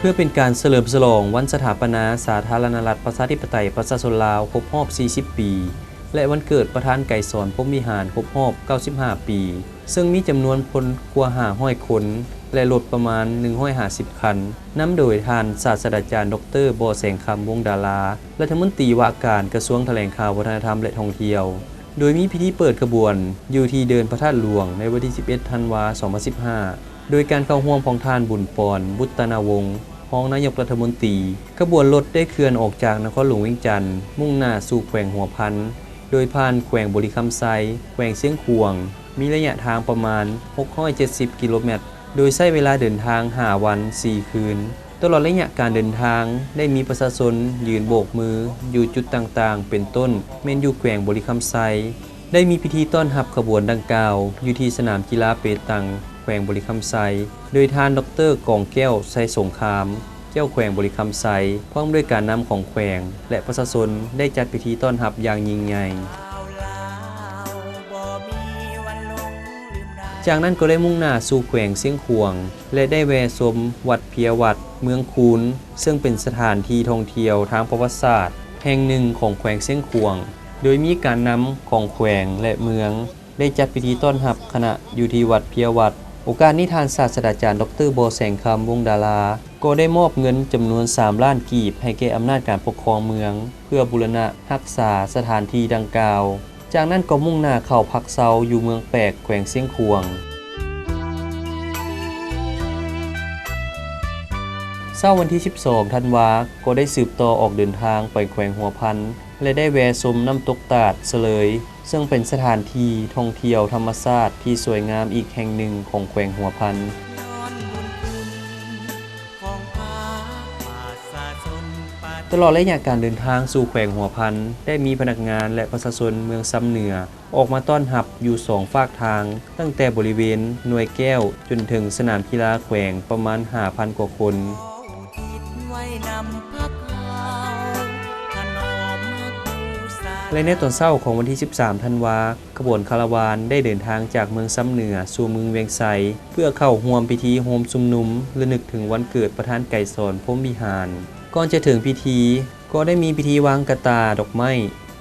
พื่อเป็นการเฉลิมฉลองวันสถาปนาสาธารณรัฐประชาธิปไตยประชาชนลาวครบรอบ 40 ปี และวันเกิดประธานไกรสอนพรหมวิหารครบรอบ 95 ปี ซึ่งมีจำนวนพลกว่า500 คน และรถประมาณ 150 คันนำโดยท่านศาสตราจารย์ดร.บ.แสงคำวงศ์ดารารัฐมนตรีว่าการกระทรวงแถลงข่าววัฒนธรรมและท่องเที่ยวโดยมีพิธีเปิดขบวนอยู่ที่เดินพระธาตุหลวงในวันที่ 11 ธันวาคม 2015 โดยการเข้าร่วมของท่านบุญปอน บุตนาวงศ์รองนายกรัฐมนตรีขบวนรถได้เคลื่อนออกจากนครหลวงเวียงจันทน์มุ่งหน้าสู่แขวงหัวพันโดยผ่านแขวงบริคำไซแขวงเสียงขวงมีระยะทางประมาณ 670 กิโลเมตรโดยใช้เวลาเดินทาง 5 วัน 4 คืนตลอดระยะการเดินทางได้มีประชาชนยืนโบกมืออยู่จุดต่างๆเป็นต้นเม่นอยู่แขวงบริคำไซได้มีพิธีต้อนรับขบวนดังกล่าวอยู่ที่สนามกีฬาเปตังแขวงบริคำไซโดยท่านดร.กองแก้วไซสงครามเจ้าแขวงบริคำไซพร้อมด้วยการนำของแขวงและประชาชนได้จัดพิธีต้อนรับอย่างยิ่งใหญ่จากนั้นก็ได้มุ่งหน้าสู่แขวงเสียงขวงและได้แวะชมวัดเพียวัดเมืองคูนซึ่งเป็นสถานที่ท่องเที่ยวทางประวัติศาสตร์แห่งหนึ่งของแขวงเสียงขวงโดยมีการนำของแขวงและเมืองได้จัดพิธีต้อนรับคณะอยู่ที่วัดเพียวัดโอกาสนี้ท่านศาสตราจารย์ดร.บ.แสงคำวงศ์ดาราก็ได้มอบเงินจำนวน3 ล้านกีบให้แก่อำนาจการปกครองเมืองเพื่อบูรณะรักษาสถานที่ดังกล่าวจากนั้นก็มุ่งหน้าเข้าพักเซาอยู่เมืองแปกแขวงเสียงขวงเช้าวันที่ 12 ธันวาคมก็ได้สืบต่อออกเดินทางไปแขวงหัวพันและได้แวะชมน้ำตกตาดเสลยซึ่งเป็นสถานที่ท่องเที่ยวธรรมชาติที่สวยงามอีกแห่งหนึ่งของแขวงหัวพันตลอดระยะการเดินทางสู่แขวงหัวพันได้มีพนักงานและประชาชนเมืองซ้ำเหนือออกมาต้อนรับอยู่2 ฝากทางตั้งแต่บริเวณหน่วยแก้วจนถึงสนามกีฬาแขวงประมาณ 5,000 กว่าคนและในตอนเช้าของวันที่ 13 ธันวาคมขบวนคาราวานได้เดินทางจากเมืองซ้ำเหนือสู่เมืองเวียงไซเพื่อเข้าร่วมพิธีโฮมชุมนุมระลึกถึงวันเกิดประธานไกรสอนพรหมวิหารก่อนจะถึงพิธีก็ได้มีพิธีวางกระตาดอกไม้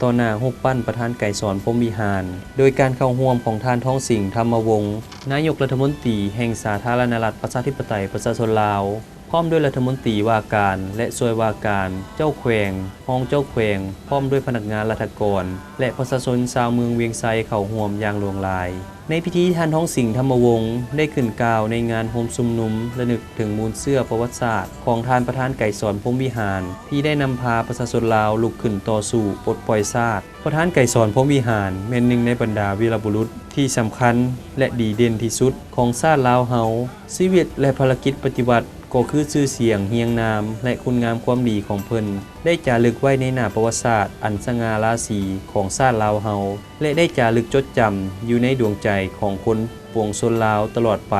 ต่อหน้ารูปปั้นประธานไกรสอนพรหมวิหารโดยการเข้าร่วมของท่านท้องสิงห์ธรรมวงศ์นายกรัฐมนตรีแห่งสาธารณรัฐประชาธิปไตยประชาชนลาวพร้อมด้วยรัฐมนตรีว่าการและช่วยว่าการเจ้าแขวงรองเจ้าแขวงพร้อมด้วยพนักงานราชการและประชาชนชาวเมืองเวียงไซเข้าร่วมอย่างหลวงหลายในพิธีท่านท้องสิงห์ธรรมวงศ์ได้ขึ้นกล่าวในงานโฮมชุมนุมระลึกถึงมูลเสื้อประวัติศาสตร์ของท่านประธานไกรสอนพรหมวิหารที่ได้นำพาประชาชนลาวลุกขึ้นต่อสู้ปลดปล่อยชาติประธานไกรสอนพรหมวิหารเป็นหนึ่งในบรรดาวีรบุรุษที่สำคัญและดีเด่นที่สุดของชาติลาวเฮาชีวิตและภารกิจปฏิบัติก็คือชื่อเสียงเฮียงนามและคุณงามความดีของเพิ่นได้จารึกไว้ในหน้าประวัติศาสตร์อันสง่าราศีของชาติลาวเฮาและได้จารึกจดจำอยู่ในดวงใจของคนปวงชนลาวตลอดไป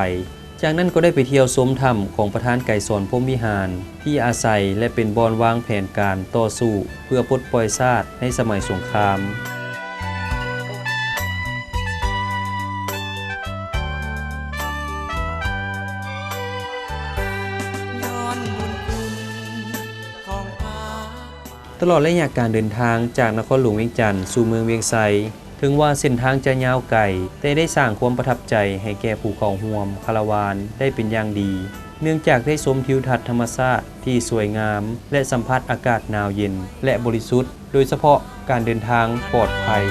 จากนั้นก็ได้ไปเที่ยวชมถ้ำของประธานไกรสอนพรหมวิหารที่อาศัยและเป็นบ่อนวางแผนการต่อสู้เพื่อปลดปล่อยชาติในสมัยสงครามตลอดระยะการเดินทางจากนครหลวงเวียงจันทน์สู่เมืองเวียงไซถึงว่าเส้นทางจะยาวไกลแต่ได้สร้างความประทับใจให้แก่ผู้เข้าร่วมคาราวานได้เป็นอย่างดีเนื่องจากได้ชมทิวทัศน์ธรรมชาติที่สวยงามและสัมผัสอากาศหนาวเย็นและบริสุทธิ์โดยเฉพาะการเดินทางปลอดภัย